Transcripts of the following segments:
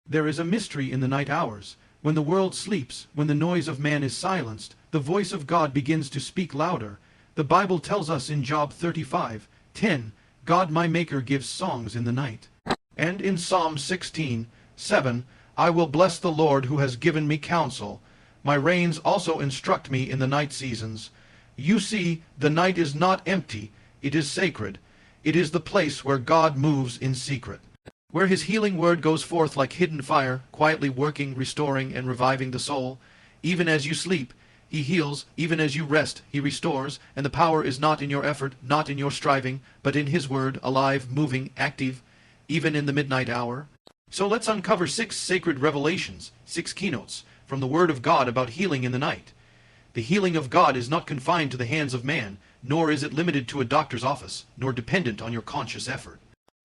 There is a mystery in the night hours. When the world sleeps, when the noise of man is silenced, the voice of God begins to speak louder. The Bible tells us in Job 35:10, God my Maker gives songs in the night. And in Psalm 16:7, I will bless the Lord who has given me counsel. My reins also instruct me in the night seasons. You see, the night is not empty, it is sacred. It is the place where God moves in secret, where his healing word goes forth like hidden fire, quietly working, restoring, and reviving the soul. Even as you sleep, he heals. Even as you rest, he restores. And the power is not in your effort, not in your striving, but in his word, alive, moving, active, even in the midnight hour. So let's uncover 6 sacred revelations, 6 keynotes, from the word of God about healing in the night. The healing of God is not confined to the hands of man, nor is it limited to a doctor's office, nor dependent on your conscious effort.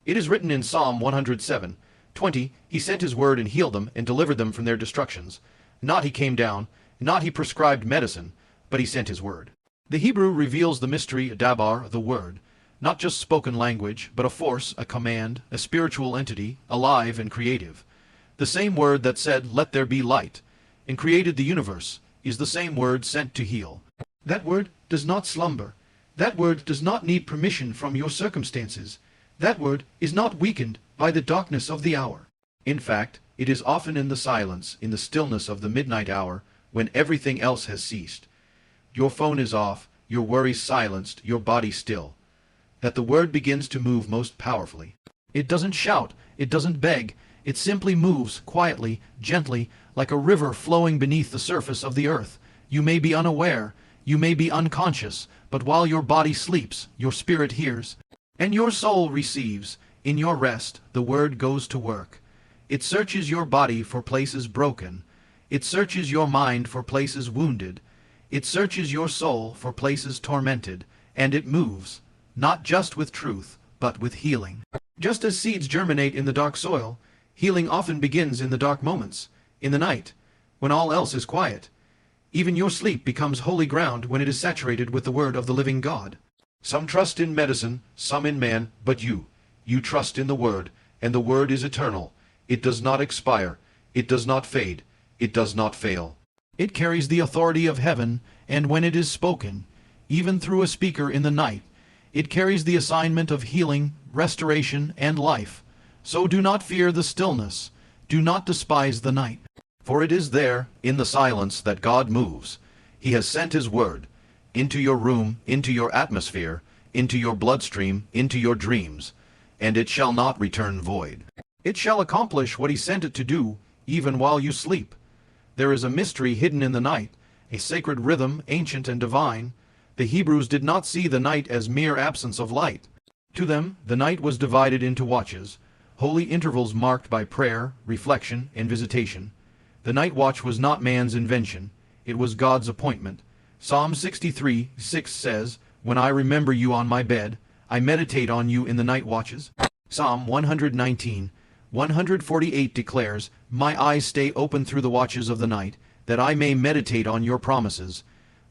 It is written in Psalm 107:20, He sent His word and healed them and delivered them from their destructions. Not He came down, not He prescribed medicine, but He sent His word. The Hebrew reveals the mystery, dabar, the word, not just spoken language, but a force, a command, a spiritual entity, alive and creative. The same word that said, "Let there be light," and created the universe, is the same word sent to heal. That word does not slumber. That word does not need permission from your circumstances. That word is not weakened by the darkness of the hour. In fact, it is often in the silence, in the stillness of the midnight hour, when everything else has ceased. Your phone is off, your worries silenced, your body still, that the word begins to move most powerfully. It doesn't shout, it doesn't beg, it simply moves quietly, gently, like a river flowing beneath the surface of the earth. You may be unaware, you may be unconscious, but while your body sleeps, your spirit hears, and your soul receives. In your rest, the word goes to work. It searches your body for places broken. It searches your mind for places wounded. It searches your soul for places tormented, and it moves, not just with truth, but with healing. Just as seeds germinate in the dark soil, healing often begins in the dark moments, in the night, when all else is quiet. Even your sleep becomes holy ground when it is saturated with the word of the living God. Some trust in medicine, some in man, but you trust in the word, and the word is eternal. It does not expire, it does not fade, it does not fail. It carries the authority of heaven, and when it is spoken, even through a speaker in the night, it carries the assignment of healing, restoration, and life. So do not fear the stillness. Do not despise the night. For it is there, in the silence, that God moves. He has sent His word into your room, into your atmosphere, into your bloodstream, into your dreams, and it shall not return void. It shall accomplish what He sent it to do, even while you sleep. There is a mystery hidden in the night, a sacred rhythm, ancient and divine. The Hebrews did not see the night as mere absence of light. To them, the night was divided into watches, holy intervals marked by prayer, reflection, and visitation. The night watch was not man's invention, it was God's appointment. Psalm 63:6 says, When I remember you on my bed, I meditate on you in the night watches. Psalm 119:148 declares, My eyes stay open through the watches of the night, that I may meditate on your promises.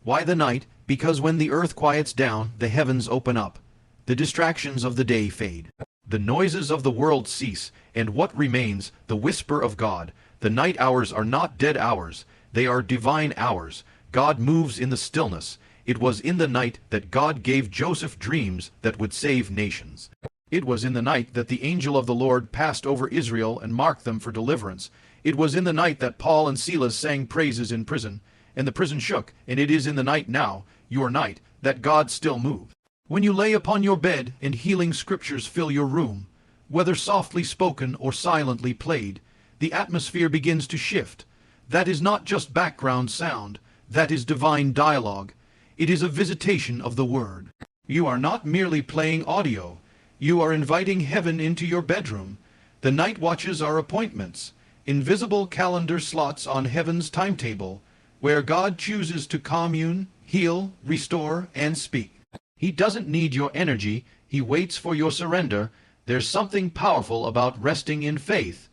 Why the night? Because when the earth quiets down, the heavens open up. The distractions of the day fade. The noises of the world cease, and what remains? The whisper of God. The night hours are not dead hours, they are divine hours. God moves in the stillness. It was in the night that God gave Joseph dreams that would save nations. It was in the night that the angel of the Lord passed over Israel and marked them for deliverance. It was in the night that Paul and Silas sang praises in prison, and the prison shook, and it is in the night now, your night, that God still moves. When you lay upon your bed and healing scriptures fill your room, whether softly spoken or silently played, the atmosphere begins to shift. That is not just background sound, that is divine dialogue. It is a visitation of the Word. You are not merely playing audio, you are inviting heaven into your bedroom. The night watches are appointments, invisible calendar slots on heaven's timetable, where God chooses to commune, heal, restore, and speak. He doesn't need your energy, He waits for your surrender. There's something powerful about resting in faith.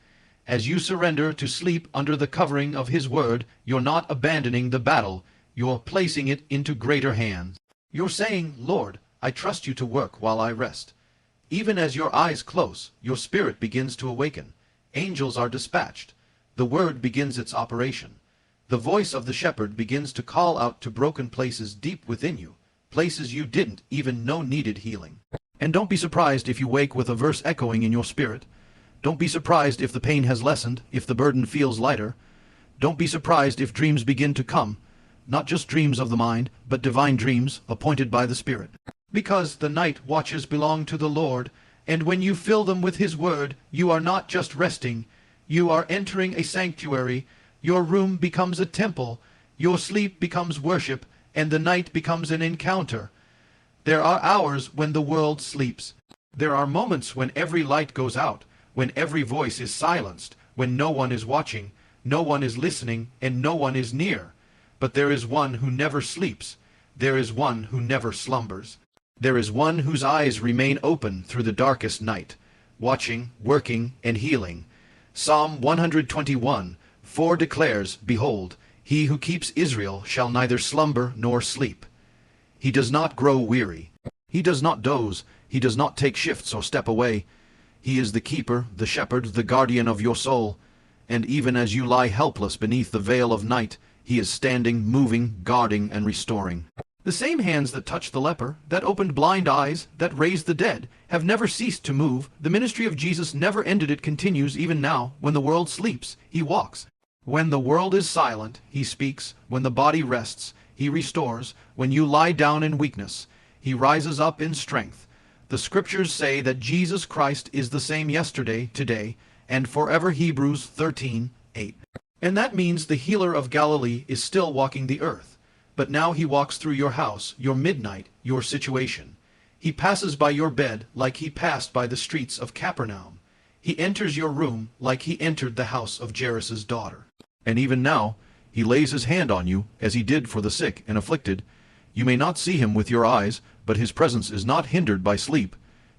As you surrender to sleep under the covering of His word, you're not abandoning the battle, you're placing it into greater hands. You're saying, Lord, I trust you to work while I rest. Even as your eyes close, your spirit begins to awaken. Angels are dispatched. The word begins its operation. The voice of the shepherd begins to call out to broken places deep within you, places you didn't even know needed healing. And don't be surprised if you wake with a verse echoing in your spirit. Don't be surprised if the pain has lessened, if the burden feels lighter. Don't be surprised if dreams begin to come, not just dreams of the mind, but divine dreams appointed by the Spirit. Because the night watches belong to the Lord, and when you fill them with His word, you are not just resting, you are entering a sanctuary. Your room becomes a temple, your sleep becomes worship, and the night becomes an encounter. There are hours when the world sleeps. There are moments when every light goes out, when every voice is silenced, when no one is watching, no one is listening, and no one is near. But there is one who never sleeps. There is one who never slumbers. There is one whose eyes remain open through the darkest night, watching, working, and healing. Psalm 121:4 declares, "Behold, he who keeps Israel shall neither slumber nor sleep." He does not grow weary. He does not doze. He does not take shifts or step away. He is the keeper, the shepherd, the guardian of your soul. And even as you lie helpless beneath the veil of night, He is standing, moving, guarding, and restoring. The same hands that touched the leper, that opened blind eyes, that raised the dead, have never ceased to move. The ministry of Jesus never ended. It continues even now. When the world sleeps, He walks. When the world is silent, He speaks. When the body rests, He restores. When you lie down in weakness, He rises up in strength. The Scriptures say that Jesus Christ is the same yesterday, today, and forever. Hebrews 13:8. And that means the healer of Galilee is still walking the earth. But now He walks through your house, your midnight, your situation. He passes by your bed like He passed by the streets of Capernaum. He enters your room like He entered the house of Jairus' daughter. And even now, He lays His hand on you, as He did for the sick and afflicted. You may not see Him with your eyes, but His presence is not hindered by sleep.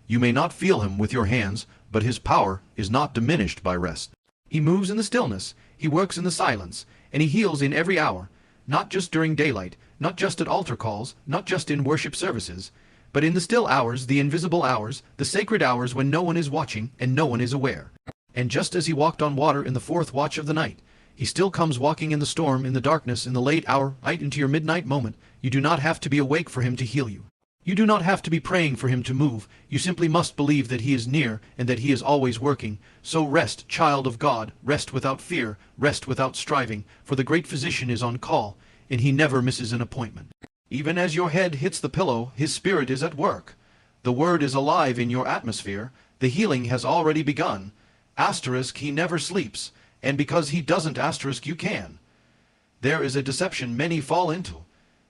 You may not feel Him with your hands, but His power is not diminished by rest. He moves in the stillness, He works in the silence, and He heals in every hour, not just during daylight, not just at altar calls, not just in worship services, but in the still hours, the invisible hours, the sacred hours when no one is watching and no one is aware. And just as He walked on water in the fourth watch of the night, He still comes walking in the storm, in the darkness, in the late hour, right into your midnight moment. You do not have to be awake for Him to heal you. You do not have to be praying for Him to move. You simply must believe that He is near and that He is always working. So rest, child of God, rest without fear, rest without striving, for the great Physician is on call, and He never misses an appointment. Even as your head hits the pillow, His Spirit is at work. The Word is alive in your atmosphere. The healing has already begun. Asterisk, He never sleeps, and because He doesn't asterisk, you can. There is a deception many fall into,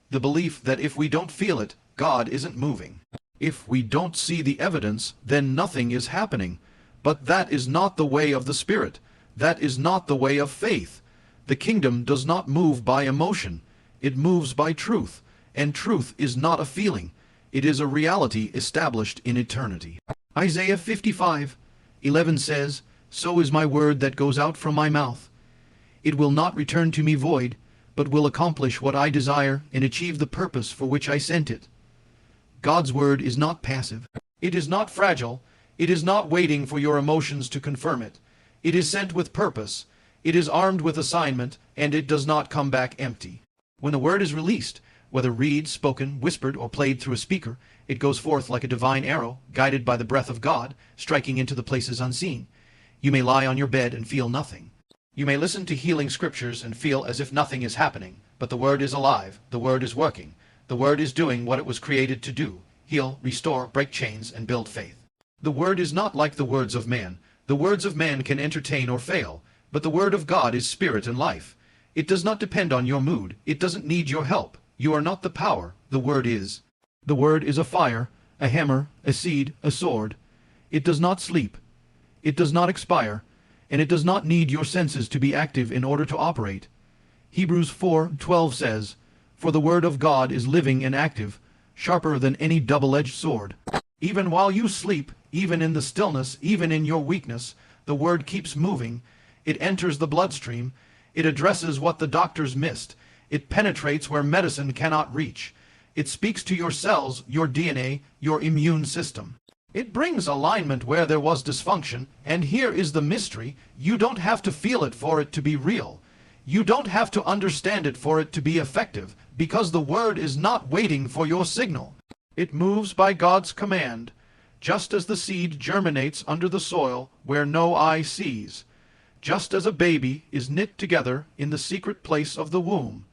the belief that if we don't feel it, God isn't moving. If we don't see the evidence, then nothing is happening. But that is not the way of the Spirit. That is not the way of faith. The kingdom does not move by emotion. It moves by truth. And truth is not a feeling. It is a reality established in eternity. Isaiah 55:11 says, "So is my word that goes out from my mouth. It will not return to me void, but will accomplish what I desire and achieve the purpose for which I sent it." God's word is not passive. It is not fragile. It is not waiting for your emotions to confirm it. It is sent with purpose. It is armed with assignment, and it does not come back empty. When the word is released, whether read, spoken, whispered, or played through a speaker, it goes forth like a divine arrow, guided by the breath of God, striking into the places unseen. You may lie on your bed and feel nothing. You may listen to healing scriptures and feel as if nothing is happening, but the word is alive, the word is working. The word is doing what it was created to do: heal, restore, break chains, and build faith. The word is not like the words of man. The words of man can entertain or fail, but the word of God is spirit and life. It does not depend on your mood. It doesn't need your help. You are not the power. The word is. The word is a fire, a hammer, a seed, a sword. It does not sleep. It does not expire, and it does not need your senses to be active in order to operate. Hebrews 4:12 says, "For the word of God is living and active, sharper than any double-edged sword." Even while you sleep, even in the stillness, even in your weakness, the word keeps moving. It enters the bloodstream. It addresses what the doctors missed. It penetrates where medicine cannot reach. It speaks to your cells, your DNA, your immune system. It brings alignment where there was dysfunction, and here is the mystery. You don't have to feel it for it to be real. You don't have to understand it for it to be effective, because the Word is not waiting for your signal. It moves by God's command, just as the seed germinates under the soil where no eye sees, just as a baby is knit together in the secret place of the womb.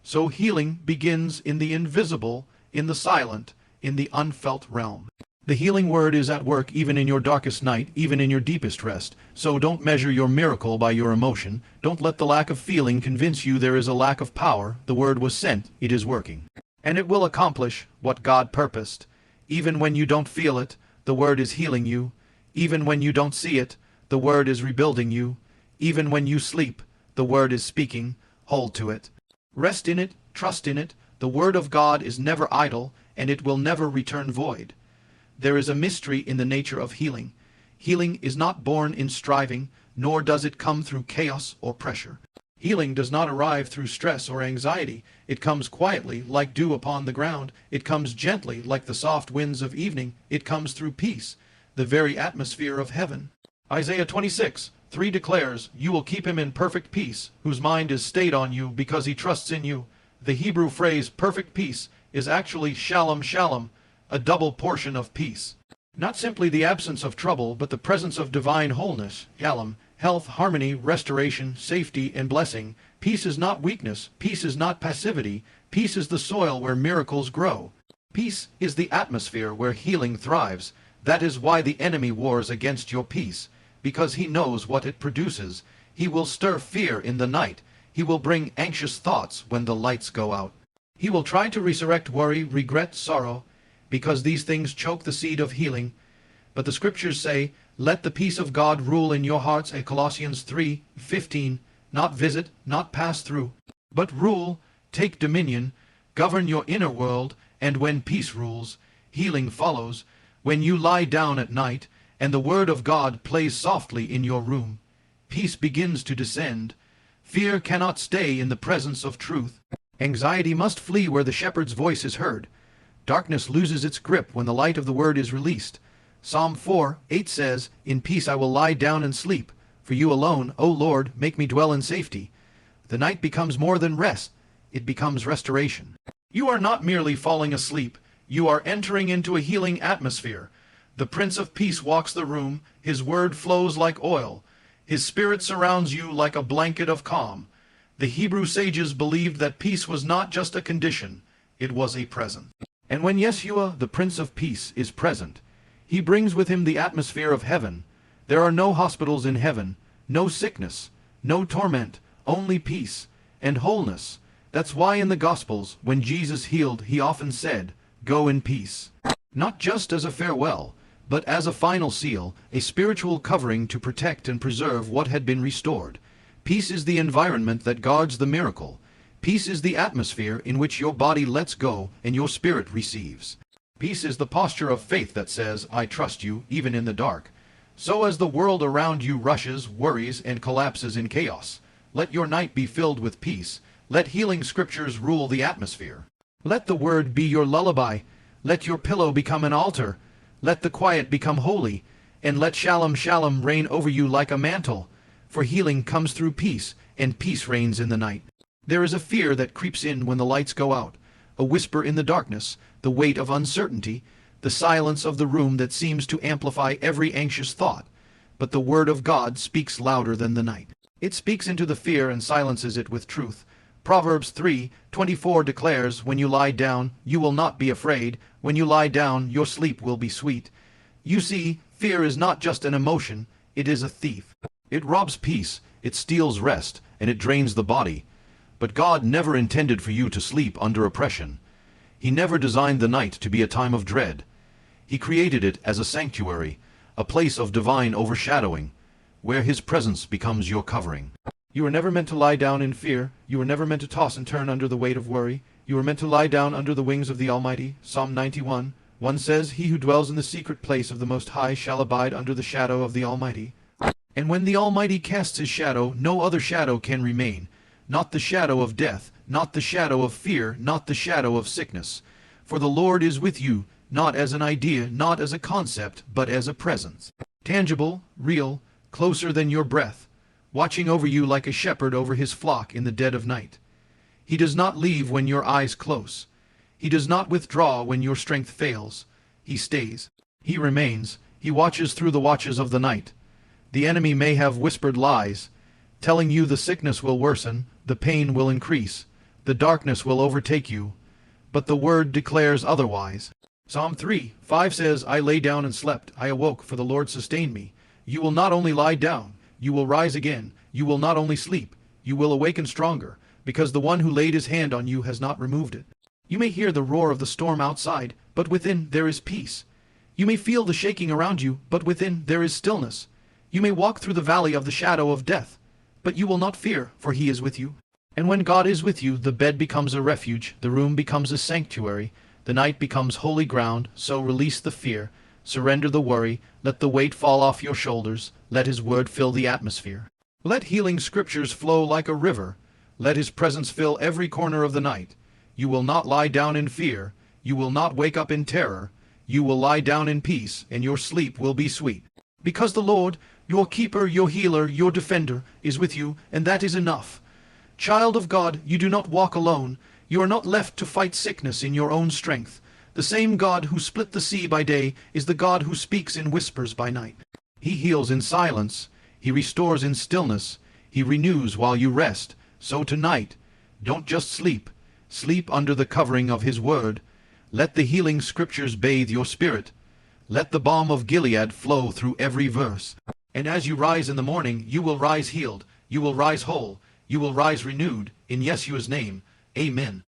So healing begins in the invisible, in the silent, in the unfelt realm. The healing word is at work even in your darkest night, even in your deepest rest. So don't measure your miracle by your emotion. Don't let the lack of feeling convince you there is a lack of power. The word was sent, it is working. And it will accomplish what God purposed. Even when you don't feel it, the word is healing you. Even when you don't see it, the word is rebuilding you. Even when you sleep, the word is speaking. Hold to it. Rest in it, trust in it. The word of God is never idle, and it will never return void. There is a mystery in the nature of healing. Healing is not born in striving, nor does it come through chaos or pressure. Healing does not arrive through stress or anxiety. It comes quietly, like dew upon the ground. It comes gently, like the soft winds of evening. It comes through peace, the very atmosphere of heaven. Isaiah 26:3 declares, "You will keep him in perfect peace, whose mind is stayed on you because he trusts in you." The Hebrew phrase perfect peace is actually shalom shalom, a double portion of peace. Not simply the absence of trouble, but the presence of divine wholeness, shalom, health, harmony, restoration, safety, and blessing. Peace is not weakness. Peace is not passivity. Peace is the soil where miracles grow. Peace is the atmosphere where healing thrives. That is why the enemy wars against your peace, because he knows what it produces. He will stir fear in the night. He will bring anxious thoughts when the lights go out. He will try to resurrect worry, regret, sorrow, because these things choke the seed of healing. But the scriptures say, "Let the peace of God rule in your hearts," Colossians 3:15, not visit, not pass through, but rule, take dominion, govern your inner world, and when peace rules, healing follows. When you lie down at night, and the word of God plays softly in your room, peace begins to descend. Fear cannot stay in the presence of truth. Anxiety must flee where the shepherd's voice is heard. Darkness loses its grip when the light of the word is released. Psalm 4:8 says, "In peace I will lie down and sleep. For you alone, O Lord, make me dwell in safety." The night becomes more than rest. It becomes restoration. You are not merely falling asleep. You are entering into a healing atmosphere. The Prince of Peace walks the room. His word flows like oil. His spirit surrounds you like a blanket of calm. The Hebrew sages believed that peace was not just a condition. It was a present. And when Yeshua, the Prince of Peace, is present, he brings with him the atmosphere of heaven. There are no hospitals in heaven, no sickness, no torment, only peace and wholeness. That's why in the Gospels, when Jesus healed, he often said, "Go in peace." Not just as a farewell, but as a final seal, a spiritual covering to protect and preserve what had been restored. Peace is the environment that guards the miracle. Peace is the atmosphere in which your body lets go and your spirit receives. Peace is the posture of faith that says, "I trust you, even in the dark." So as the world around you rushes, worries, and collapses in chaos, let your night be filled with peace. Let healing scriptures rule the atmosphere. Let the word be your lullaby. Let your pillow become an altar. Let the quiet become holy. And let shalom shalom reign over you like a mantle. For healing comes through peace, and peace reigns in the night. There is a fear that creeps in when the lights go out, a whisper in the darkness, the weight of uncertainty, the silence of the room that seems to amplify every anxious thought. But the word of God speaks louder than the night. It speaks into the fear and silences it with truth. Proverbs 3:24 declares, "When you lie down, you will not be afraid. When you lie down, your sleep will be sweet." You see, fear is not just an emotion, it is a thief. It robs peace, it steals rest, and it drains the body. But God never intended for you to sleep under oppression. He never designed the night to be a time of dread. He created it as a sanctuary, a place of divine overshadowing, where His presence becomes your covering. You were never meant to lie down in fear. You were never meant to toss and turn under the weight of worry. You were meant to lie down under the wings of the Almighty. Psalm 91:1 says, "He who dwells in the secret place of the Most High shall abide under the shadow of the Almighty." And when the Almighty casts His shadow, no other shadow can remain. Not the shadow of death, not the shadow of fear, not the shadow of sickness. For the Lord is with you, not as an idea, not as a concept, but as a presence. Tangible, real, closer than your breath, watching over you like a shepherd over his flock in the dead of night. He does not leave when your eyes close. He does not withdraw when your strength fails. He stays. He remains. He watches through the watches of the night. The enemy may have whispered lies, telling you the sickness will worsen, the pain will increase, the darkness will overtake you, but the word declares otherwise. Psalm 3:5 says, I lay down and slept, I awoke, for the Lord sustained me. You will not only lie down, you will rise again. You will not only sleep, you will awaken stronger, because the one who laid his hand on you has not removed it. You may hear the roar of the storm outside, but within there is peace. You may feel the shaking around you, but within there is stillness. You may walk through the valley of the shadow of death, but you will not fear, for he is with you. And when God is with you, the bed becomes a refuge, the room becomes a sanctuary, the night becomes holy ground. So release the fear, surrender the worry, let the weight fall off your shoulders, let his word fill the atmosphere. Let healing scriptures flow like a river, let his presence fill every corner of the night. You will not lie down in fear, you will not wake up in terror, you will lie down in peace, and your sleep will be sweet. Because the Lord, your keeper, your healer, your defender, is with you, and that is enough. Child of God, you do not walk alone. You are not left to fight sickness in your own strength. The same God who split the sea by day is the God who speaks in whispers by night. He heals in silence. He restores in stillness. He renews while you rest. So tonight, don't just sleep. Sleep under the covering of his word. Let the healing scriptures bathe your spirit. Let the balm of Gilead flow through every verse. And as you rise in the morning, you will rise healed. You will rise whole. You will rise renewed. In Yeshua's name, amen.